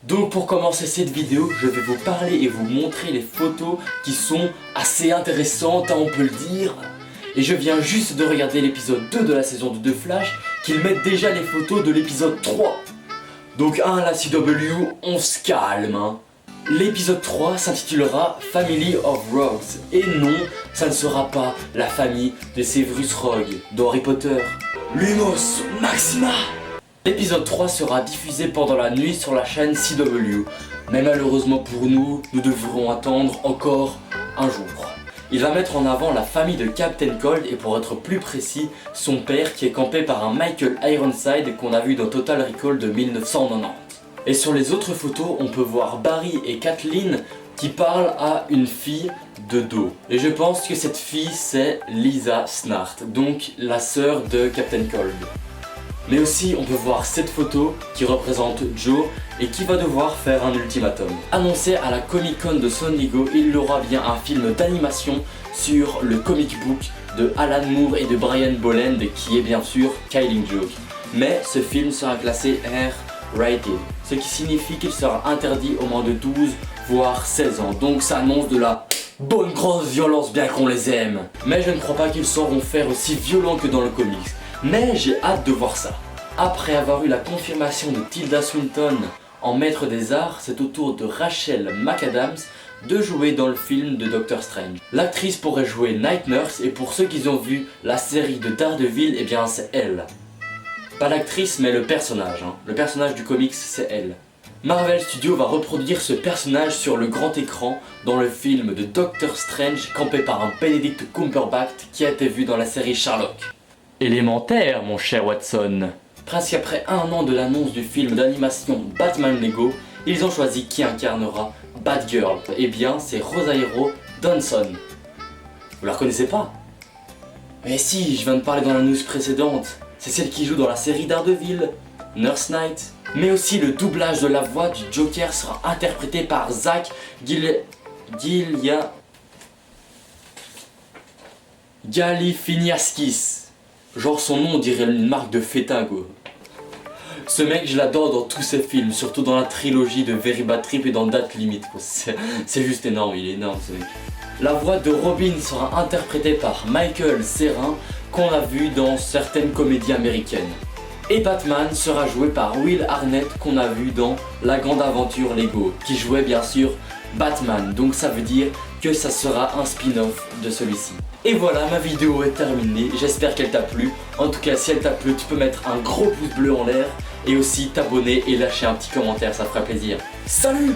Donc pour commencer cette vidéo, je vais vous parler et vous montrer les photos qui sont assez intéressantes, hein, on peut le dire. Et je viens juste de regarder l'épisode 2 de la saison 2 de Flash, qu'ils mettent déjà les photos de l'épisode 3. Donc la CW, on se calme, hein. L'épisode 3 s'intitulera Family of Rogues. Et non, ça ne sera pas la famille de Severus Rogue dans Harry Potter. Lumos Maxima. L'épisode 3 sera diffusé pendant la nuit sur la chaîne CW. Mais malheureusement pour nous, nous devrons attendre encore un jour. Il va mettre en avant la famille de Captain Cold et pour être plus précis, son père qui est campé par un Michael Ironside qu'on a vu dans Total Recall de 1990. Et sur les autres photos, on peut voir Barry et Kathleen qui parlent à une fille de dos. Et je pense que cette fille c'est Lisa Snart, donc la sœur de Captain Cold. Mais aussi on peut voir cette photo qui représente Joe et qui va devoir faire un ultimatum. Annoncé à la Comic Con de San Diego, il y aura bien un film d'animation sur le comic book de Alan Moore et de Brian Bolland qui est bien sûr Killing Joke. Mais ce film sera classé R-rated, ce qui signifie qu'il sera interdit au moins de 12 voire 16 ans. Donc ça annonce de la bonne grosse violence bien qu'on les aime. Mais je ne crois pas qu'ils sauront faire aussi violent que dans le comics. Mais j'ai hâte de voir ça. Après avoir eu la confirmation de Tilda Swinton en maître des arts, c'est au tour de Rachel McAdams de jouer dans le film de Doctor Strange. L'actrice pourrait jouer Night Nurse et pour ceux qui ont vu la série de Daredevil, eh bien c'est elle. Pas l'actrice mais le personnage, hein. Le personnage du comics c'est elle. Marvel Studios va reproduire ce personnage sur le grand écran dans le film de Doctor Strange campé par un Benedict Cumberbatch qui a été vu dans la série Sherlock. Élémentaire mon cher Watson. Presque après un an de l'annonce du film d'animation Batman Lego, ils ont choisi qui incarnera Batgirl. Eh bien c'est Rosario Dawson. Vous la reconnaissez pas? Mais si, je viens de parler dans la news précédente. C'est celle qui joue dans la série Daredevil, Nurse Knight. Mais aussi le doublage de la voix du Joker sera interprété par Zach Galifianakis. Genre son nom on dirait une marque de feta quoi. Ce mec je l'adore dans tous ses films, surtout dans la trilogie de Very Bad Trip et dans Date Limit quoi. C'est juste énorme, il est énorme ce mec. La voix de Robin sera interprétée par Michael Cera qu'on a vu dans certaines comédies américaines. Et Batman sera joué par Will Arnett qu'on a vu dans La Grande Aventure Lego, qui jouait bien sûr Batman, donc ça veut dire que ça sera un spin-off de celui-ci. Et voilà, ma vidéo est terminée, j'espère qu'elle t'a plu. En tout cas si elle t'a plu, tu peux mettre un gros pouce bleu en l'air et aussi t'abonner et lâcher un petit commentaire, ça fera plaisir. Salut!